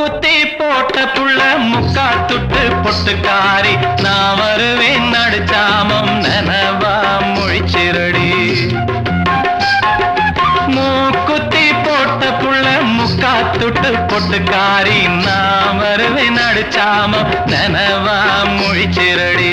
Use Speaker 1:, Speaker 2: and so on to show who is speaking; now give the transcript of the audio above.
Speaker 1: மூக்குத்தி போட்ட புள்ள முக்கா துட்டு பொட்டுக்காரி நான் வருவேன் நடுச்சாமம் நனவா முழிச்சிரடி மூக்குத்தி போட்ட புள்ள முக்கா துட்டு பொட்டுக்காரி நான் வருவேன் நடுச்சாமம் நனவா முழிச்சிரடி